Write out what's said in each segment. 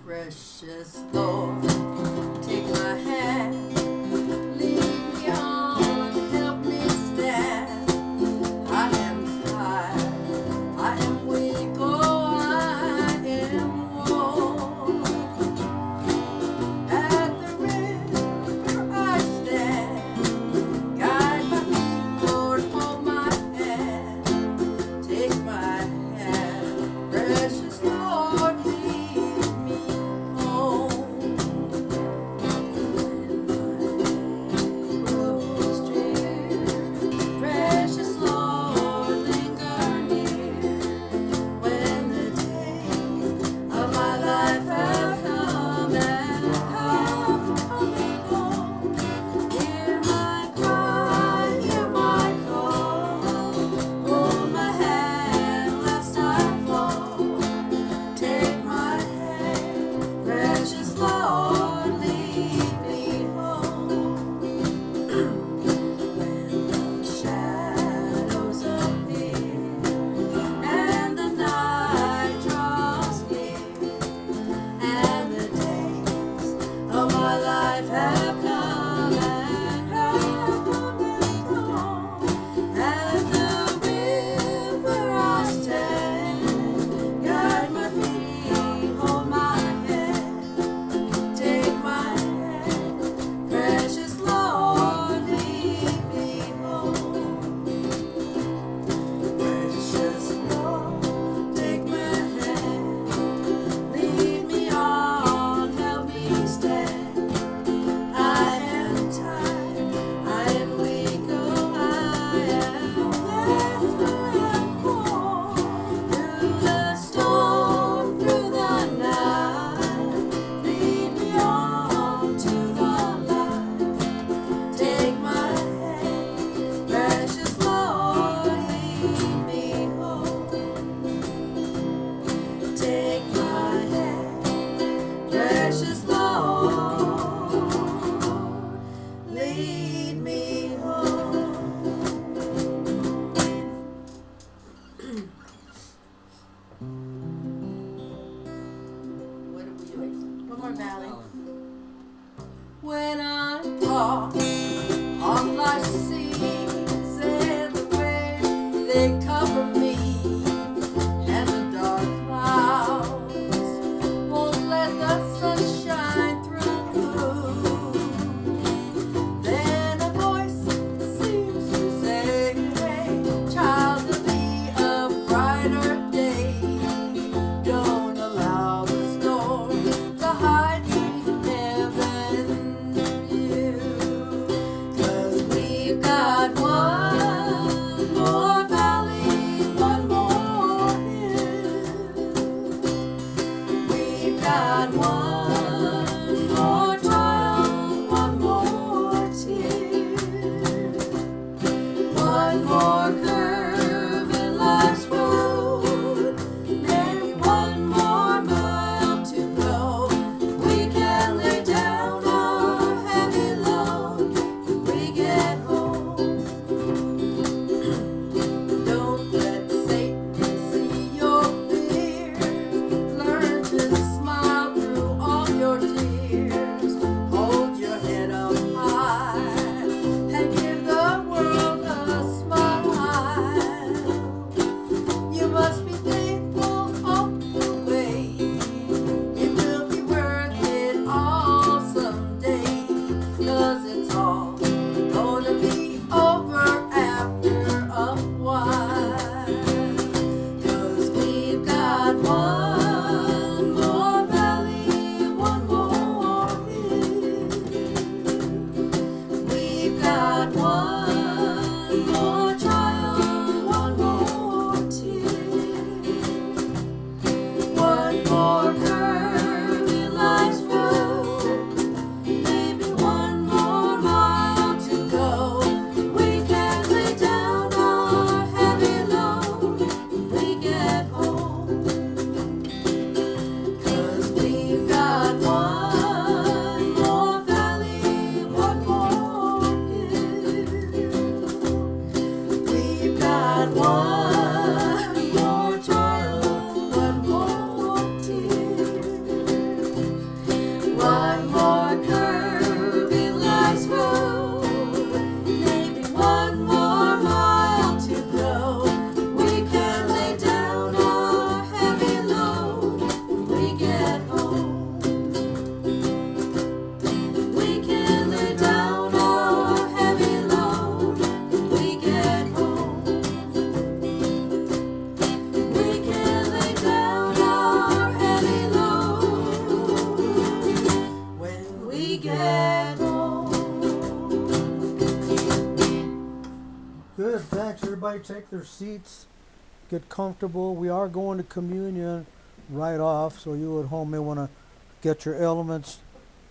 Precious Lord, take my hand, lead me on, help me stand. I am tired, I am weak, oh, I am worn. At the river I stand, guide my feet, Lord, hold my hand, take my hand, precious Lord, lead me home. When my road's drear, precious Lord, linger near. When the days of my life have come and have come and gone, hear my cry, hear my call. Hold my hand lest I fall. Take my hand, precious Lord, lead me home. When the shadows appear and the night draws near, and the days of my life have come and have come and gone, at the river I stand, guide my feet, hold my hand, take my hand, precious Lord, lead me home. Precious Lord, take my hand, lead me on, help me stand. I am tired, I am weak, oh, I am lost, I am poor. Through the storm, through the night, lead me on to the light. Take my hand, precious Lord, lead me home. Take my hand, precious Lord, lead me home. What are we doing? One more valley. When I'm lost on life's seas and the waves they cover me, and the dark clouds won't let the sun shine through, then a voice seems to say, hey, child, to be a brighter day. Don't allow the storm to hide from heaven view, 'cause we've got one more valley, one more hill. We've got one more trial, one more tear, one more curve in life's road, maybe one more mile to go. We can lay down our heavy load when we get home. Don't let Satan see your fears. Learn to smile through all your tears. Hold your head up high and give the world a smile. You must be faithful all the way. It will be worth it all someday, 'cause it's all gonna be over after a while. 'Cause we've got one more valley, one more hill. We've got one more trial, one more tear, one more curve in life's road, maybe one more mile to go. We can lay down our heavy load when we get home. 'Cause we've got one more valley, one more hill. We've got one more trial, one more tear, Good, thanks. Everybody take their seats, get comfortable. We are going to communion right off, so you at home may want to get your elements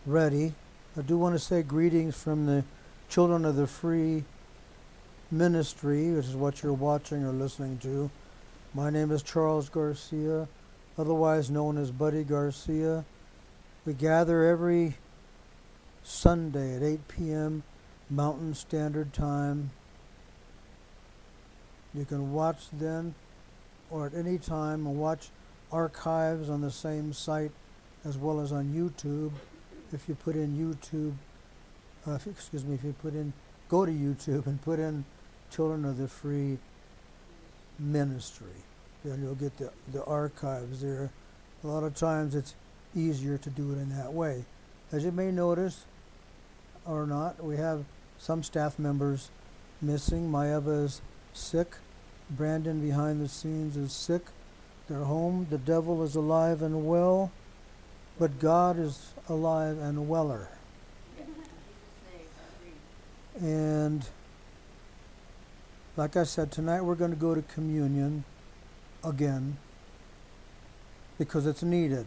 ready. I do want to say greetings from the Children of the Free Ministry, which is what you're watching or listening to. My name is Charles Garcia, otherwise known as Buddy Garcia. We gather every Sunday at 8 p.m. Mountain Standard Time. You can watch then or at any time and watch archives on the same site as well as on YouTube. If you put in YouTube, go to YouTube and put in Children of the Free Ministry. Then you'll get the archives there. A lot of times it's easier to do it in that way. As you may notice, or not, we have some staff members missing. Maeva is sick. Brandon behind the scenes is sick. They're home. The devil is alive and well, but God is alive and weller. And like I said, tonight we're going to go to communion again because it's needed.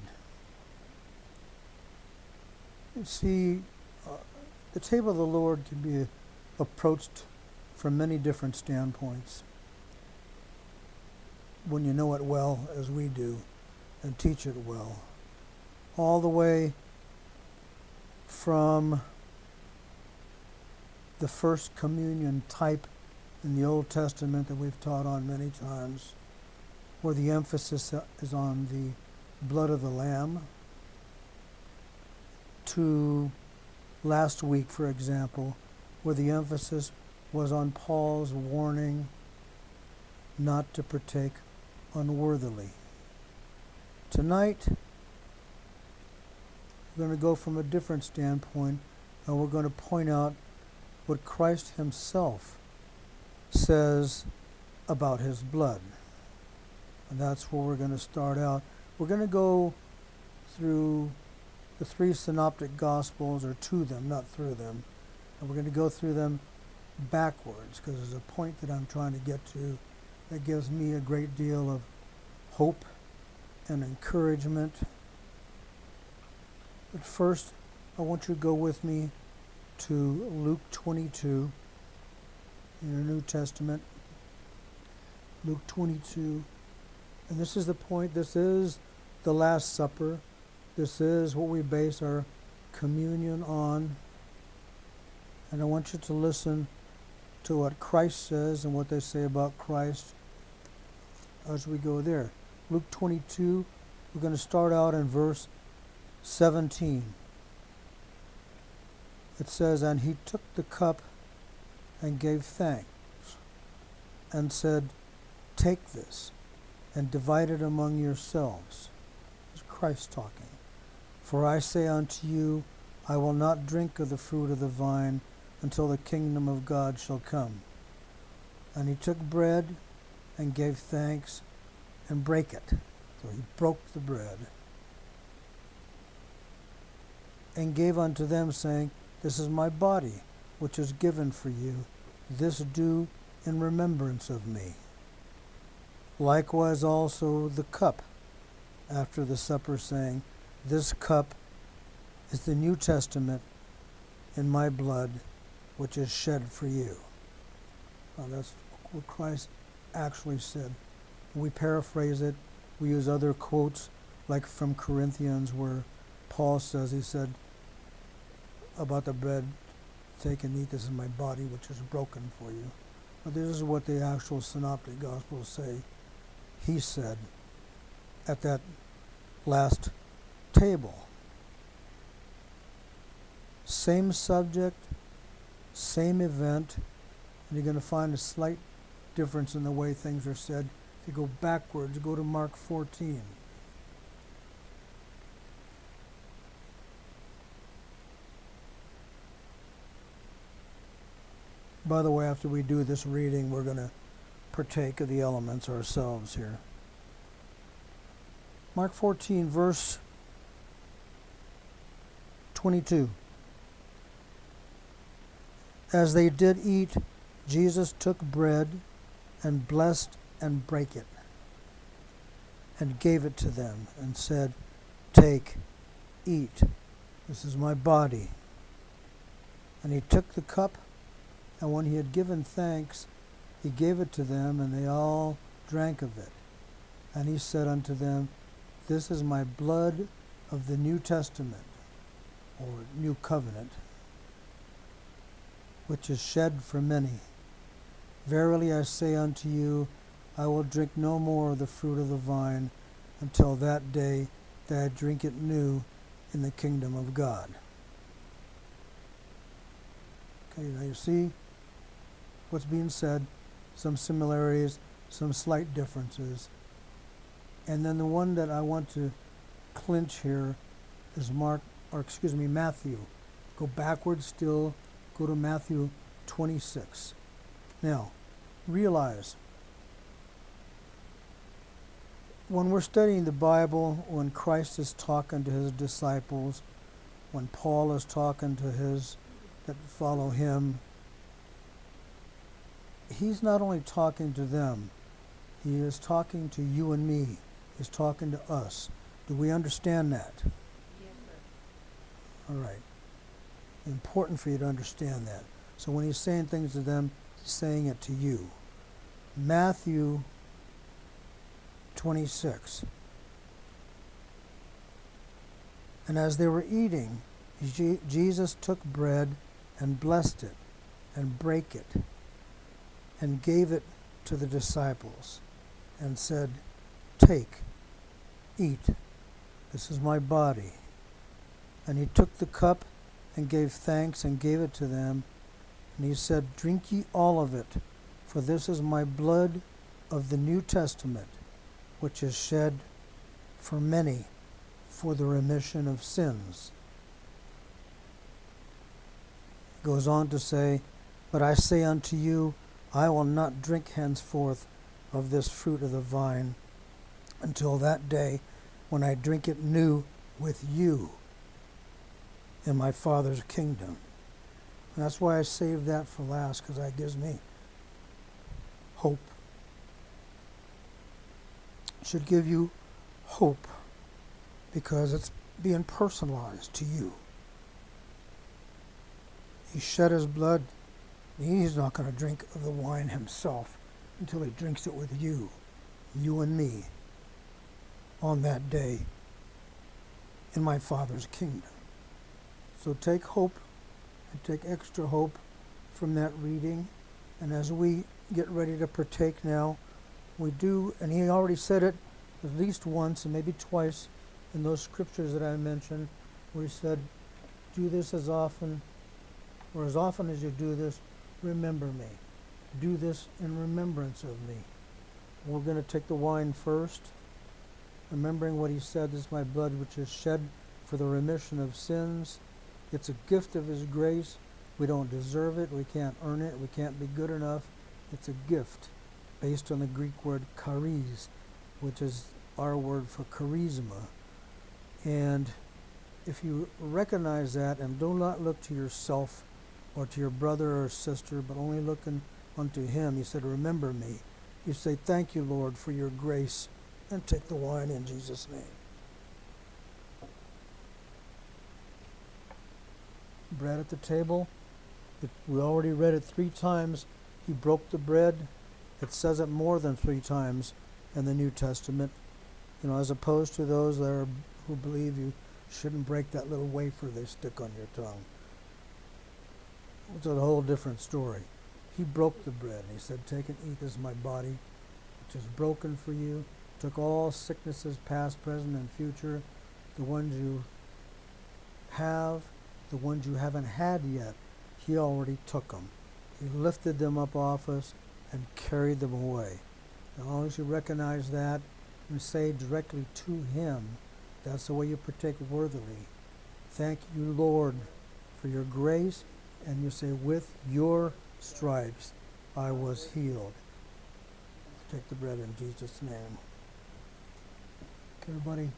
You see, the table of the Lord can be approached from many different standpoints when you know it well, as we do, and teach it well. All the way from the first communion type in the Old Testament that we've taught on many times, where the emphasis is on the blood of the Lamb, to last week, for example, where the emphasis was on Paul's warning not to partake unworthily. Tonight, we're going to go from a different standpoint, and we're going to point out what Christ himself says about his blood. And that's where we're going to start out. We're going to go through the three synoptic gospels, or to them, not through them. And we're going to go through them backwards, because there's a point that I'm trying to get to that gives me a great deal of hope and encouragement. But first, I want you to go with me to Luke 22 in your New Testament. Luke 22. And this is the point. This is the Last Supper. This is what we base our communion on. And I want you to listen to what Christ says and what they say about Christ as we go there. Luke 22, we're going to start out in verse 17. It says, "And he took the cup and gave thanks and said, 'Take this and divide it among yourselves.'" It's Christ talking. "For I say unto you, I will not drink of the fruit of the vine until the kingdom of God shall come." And he took bread and gave thanks and brake it. So he broke the bread and gave unto them, saying, "This is my body, which is given for you. This do in remembrance of me." Likewise also the cup after the supper, saying, "This cup is the New Testament in my blood, which is shed for you." Now that's what Christ actually said. We paraphrase it. We use other quotes, like from Corinthians, where Paul says, he said about the bread, "Take and eat, this is my body, which is broken for you." But this is what the actual synoptic gospels say he said at that last table. Same subject, same event, and you're going to find a slight difference in the way things are said. If you go backwards, go to Mark 14. By the way, after we do this reading, we're going to partake of the elements ourselves here. Mark 14, verse 22. "As they did eat, Jesus took bread and blessed and brake it and gave it to them and said, "Take, eat. This is my body." And he took the cup, and when he had given thanks, he gave it to them, and they all drank of it. And he said unto them, "This is my blood of the New Testament," or New Covenant, which is shed for many. Verily I say unto you, I will drink no more of the fruit of the vine until that day that I drink it new in the kingdom of God. Okay, now you see what's being said, some similarities, some slight differences. And then the one that I want to clinch here is Matthew. Go backwards still, go to Matthew 26. Now, realize, when we're studying the Bible, when Christ is talking to his disciples, when Paul is talking to his that follow him, he's not only talking to them, he is talking to you and me. He's talking to us. Do we understand that? Yes, sir. All right. Important for you to understand that. So when he's saying things to them, he's saying it to you. Matthew 26. And as they were eating, Jesus took bread and blessed it and brake it and gave it to the disciples and said, "Take, eat, this is my body." And he took the cup and gave thanks and gave it to them. And he said, "Drink ye all of it, for this is my blood of the New Testament, which is shed for many for the remission of sins." He goes on to say, "But I say unto you, I will not drink henceforth of this fruit of the vine until that day when I drink it new with you in my Father's kingdom." And that's why I saved that for last, because that gives me hope. It should give you hope because it's being personalized to you. He shed his blood. He's not going to drink of the wine himself until he drinks it with you and me, on that day in my Father's kingdom. So take hope and take extra hope from that reading. And as we get ready to partake now, we do, and he already said it at least once and maybe twice in those scriptures that I mentioned, where he said, "Do this as often, or as often as you do this, remember me." Do this in remembrance of me. We're going to take the wine first, remembering what he said, "This is my blood which is shed for the remission of sins." It's a gift of his grace. We don't deserve it. We can't earn it. We can't be good enough. It's a gift based on the Greek word charis, which is our word for charisma. And if you recognize that and do not look to yourself or to your brother or sister, but only looking unto him, he said, "Remember me." You say, "Thank you, Lord, for your grace," and take the wine in Jesus' name. Bread at the table. We already read it 3 times. He broke the bread. It says it more than 3 times in the New Testament. As opposed to those who believe you shouldn't break that little wafer they stick on your tongue. It's a whole different story. He broke the bread and he said, "Take and eat, this is my body, which is broken for you." Took all sicknesses, past, present, and future, the ones you have, the ones you haven't had yet. He already took them. He lifted them up off us and carried them away. As long as you recognize that and say directly to him, that's the way you partake worthily. "Thank you, Lord, for your grace." And you say, "With your stripes I was healed." Take the bread in Jesus' name. Okay, everybody,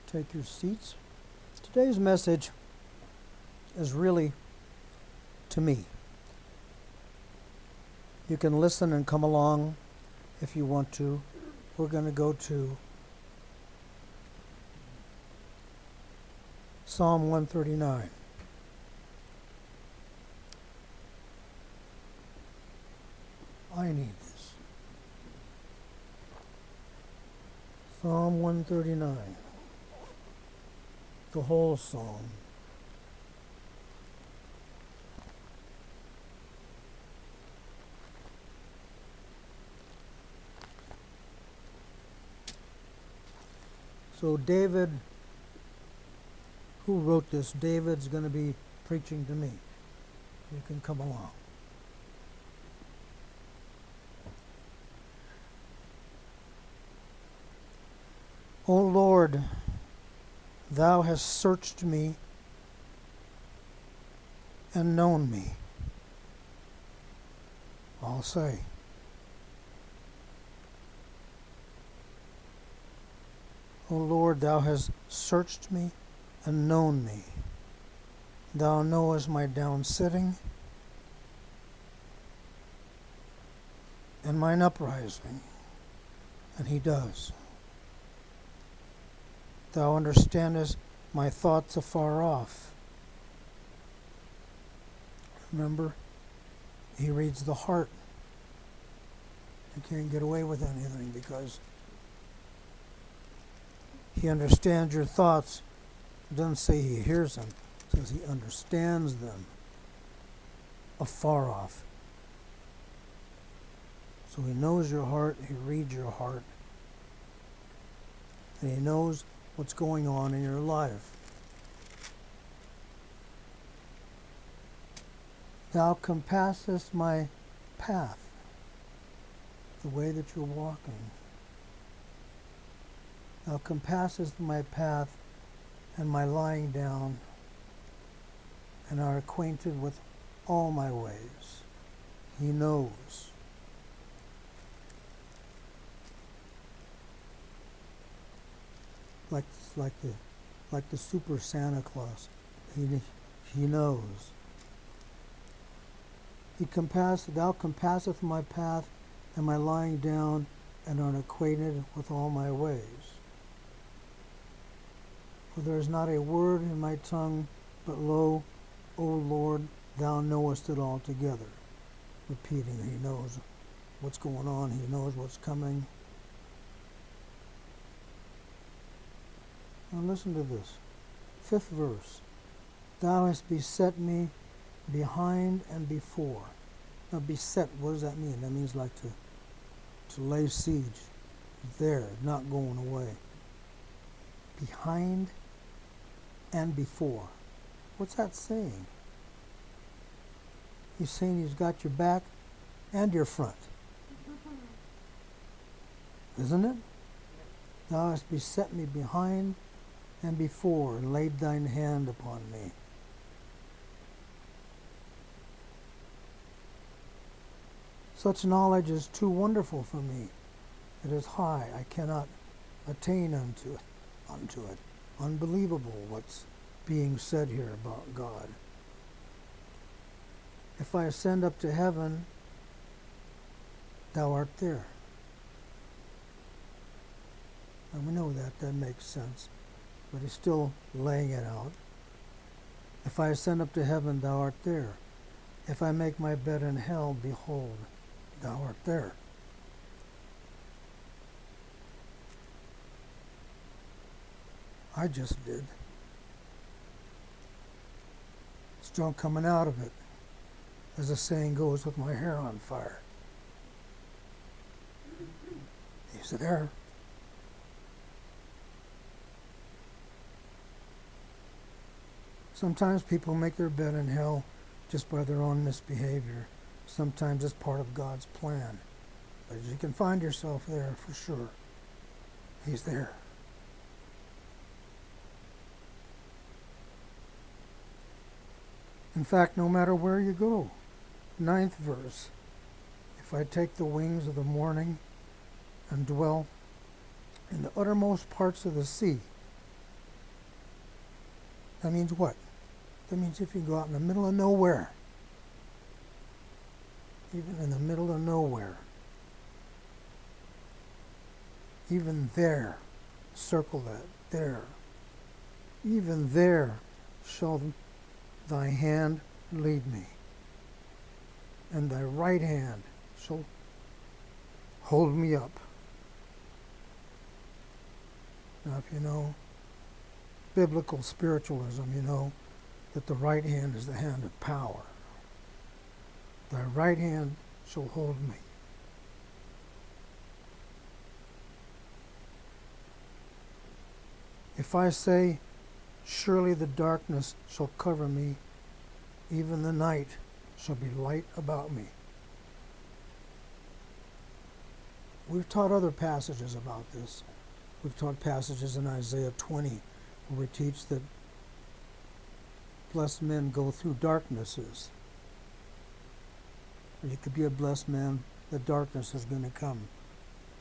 take your seats. Today's message is really to me. You can listen and come along if you want to. We're going to go to Psalm 139. I need this. Psalm 139. The whole psalm. So David, who wrote this? David's going to be preaching to me. You can come along. O Lord, thou hast searched me and known me. I'll say. O Lord, thou hast searched me and known me. Thou knowest my down sitting and mine uprising. And he does. Thou understandest my thoughts afar off. Remember, he reads the heart. You can't get away with anything because he understands your thoughts. It doesn't say he hears them. It says he understands them afar off. So he knows your heart, he reads your heart, and he knows what's going on in your life. Thou compassest my path, the way that you're walking. Thou compassest my path and my lying down, and are acquainted with all my ways. He knows. Like the super Santa Claus. He knows. Thou compasseth my path and my lying down, and art acquainted with all my ways. For there is not a word in my tongue, but lo, O Lord, thou knowest it altogether. Repeating, he knows what's going on, he knows what's coming. Now listen to this. 5th verse. Thou hast beset me behind and before. Now beset, what does that mean? That means like to lay siege. There, not going away. Behind and before. What's that saying? He's saying he's got your back and your front. Isn't it? Thou hast beset me behind and before, and laid thine hand upon me. Such knowledge is too wonderful for me. It is high. I cannot attain unto it. Unbelievable what's being said here about God. If I ascend up to heaven, thou art there. And we know that makes sense. But he's still laying it out. If I ascend up to heaven, thou art there. If I make my bed in hell, behold, thou art there. I just did. Still coming out of it, as the saying goes, with my hair on fire. He's there. Sometimes people make their bed in hell just by their own misbehavior. Sometimes it's part of God's plan. But you can find yourself there for sure. He's there. In fact, no matter where you go. 9th verse. If I take the wings of the morning and dwell in the uttermost parts of the sea. That means what? That means if you go out in the middle of nowhere even in the middle of nowhere, even there, circle that, there, even there shall thy hand lead me, and thy right hand shall hold me up. Now, if you know biblical spiritualism, you know that the right hand is the hand of power. Thy right hand shall hold me. If I say, surely the darkness shall cover me, even the night shall be light about me. We've taught other passages about this. We've taught passages in Isaiah 20 where we teach that blessed men go through darknesses. Or you could be a blessed man, the darkness is going to come.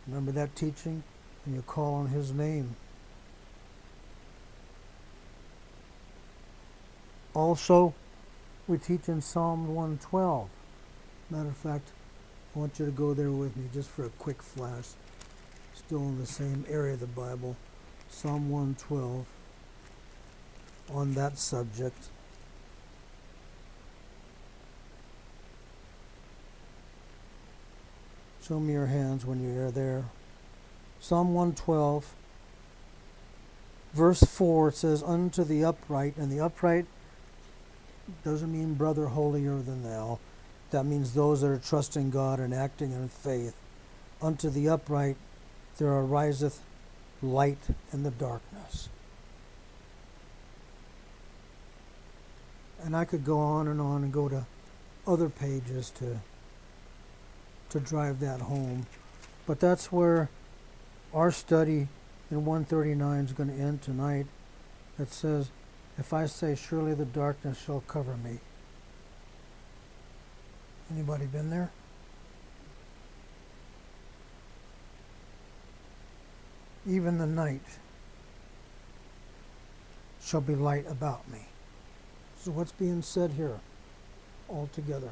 Remember that teaching? And you call on his name. Also, we teach in Psalm 112. Matter of fact, I want you to go there with me just for a quick flash. Still in the same area of the Bible. Psalm 112 on that subject. Show me your hands when you are there. Psalm 112, verse 4, it says, unto the upright, and the upright doesn't mean brother holier than thou. That means those that are trusting God and acting in faith. Unto the upright there ariseth light in the darkness. And I could go on and go to other pages to drive that home. But that's where our study in 139 is going to end tonight. It says, if I say, surely the darkness shall cover me. Anybody been there? Even the night shall be light about me. So what's being said here altogether?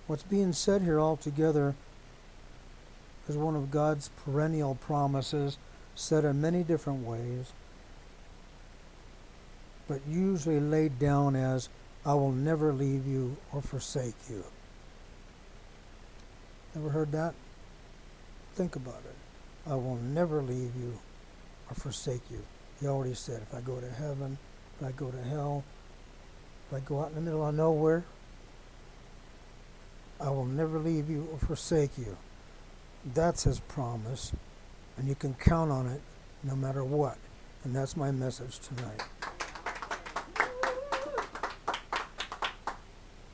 What's being said here altogether is one of God's perennial promises, said in many different ways, but usually laid down as, I will never leave you or forsake you. Ever heard that? Think about it. I will never leave you or forsake you. He already said, if I go to heaven, if I go to hell, if I go out in the middle of nowhere, I will never leave you or forsake you. That's his promise, and you can count on it no matter what. And that's my message tonight.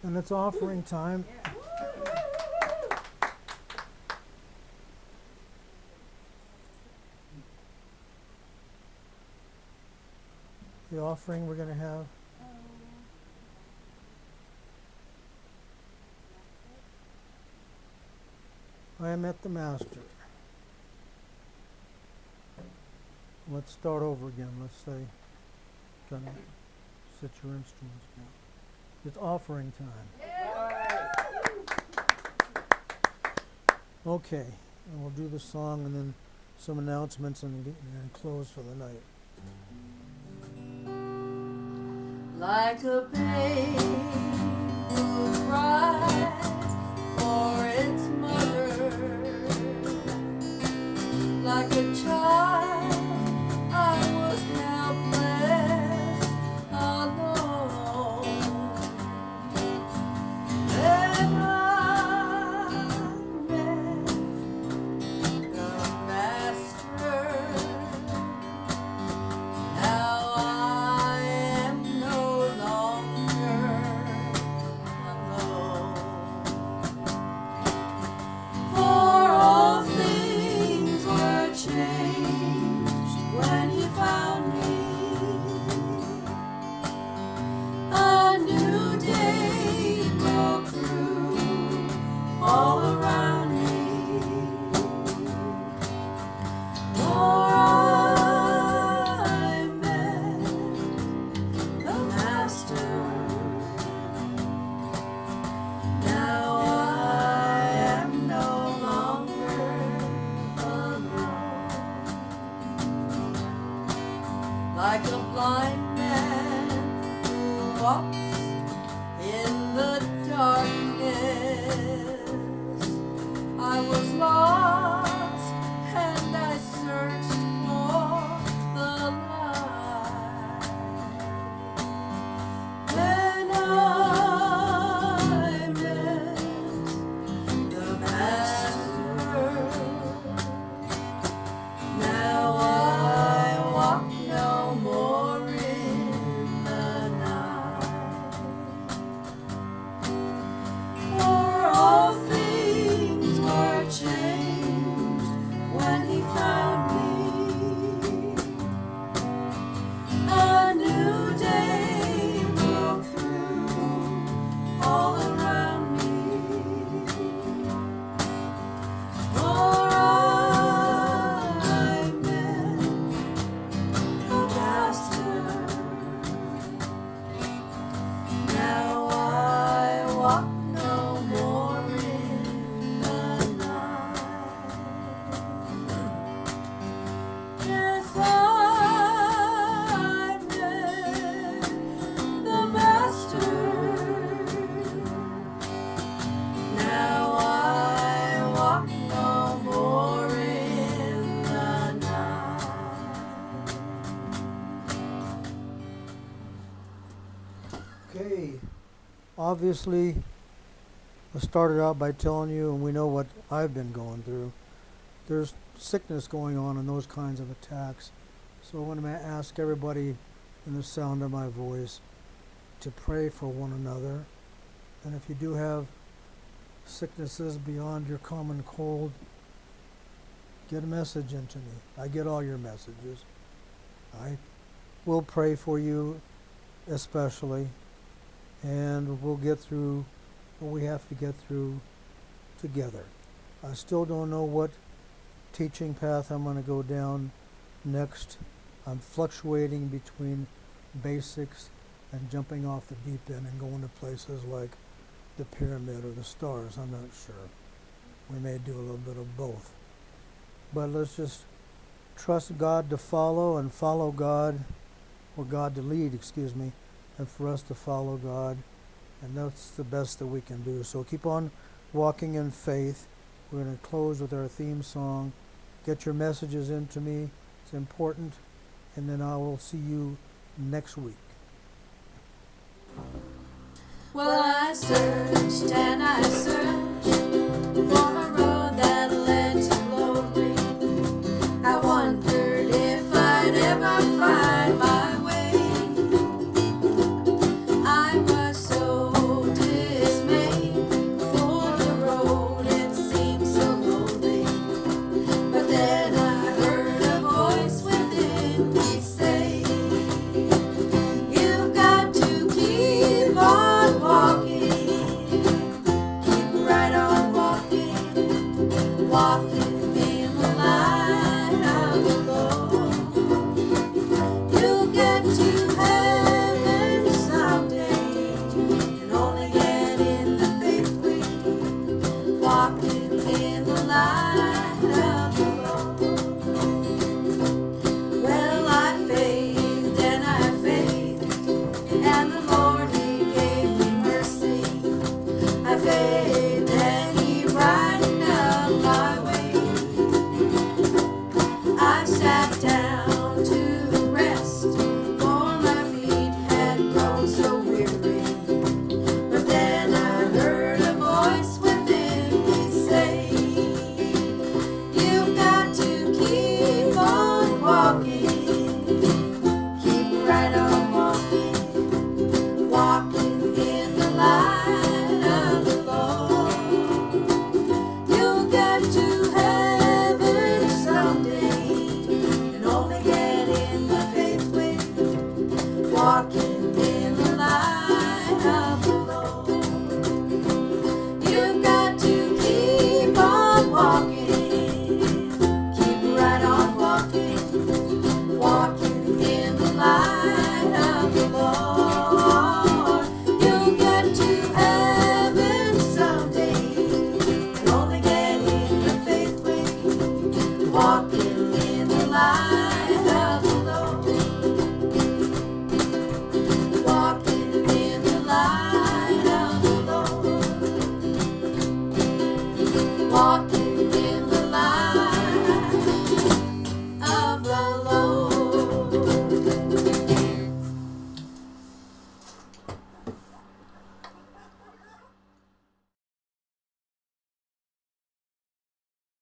And it's offering time. The offering we're going to have. I am at the Master. Let's start over again. Let's say, kind of sit your instruments down. It's offering time. Okay, and we'll do the song and then some announcements and close for the night. Like a babe who cries for its mother, like a child I was helpless, alone. Then I met the Master. Now I am no longer alone. like a blind man who walks in the darkness. I was lost and I searched for the light. Then I met the Master. Now I walk no more in the night. For all things were changed when he found me. A new day broke through all around me. For I met the Master. Now I walk no more in the night. Yes, I met the Master. Now I walk no more in the night. Okay, obviously, I started out by telling you, and we know what I've been going through. There's sickness going on and those kinds of attacks. So I want to ask everybody in the sound of my voice to pray for one another. And if you do have sicknesses beyond your common cold, get a message into me. I get all your messages. I will pray for you especially, and we'll get through what we have to get through together. I still don't know what teaching path I'm going to go down next. I'm fluctuating between basics and jumping off the deep end and going to places like the pyramid or the stars. I'm not sure. We may do a little bit of both. But let's just trust God to follow and follow God, or God to lead, and for us to follow God. And that's the best that we can do. So keep on walking in faith. We're going to close with our theme song. Get your messages into me. It's important. And then I will see you next week. Well, I searched and I searched for a road that led to glory. I wondered if I'd ever find my way. I was so dismayed, for the road it seemed so lonely. But then I heard a voice within me say, "You've got to keep on walking, keep right on walking, walking in the light of the Lord. You'll get to heaven someday, and only get in the faith way, walking in the light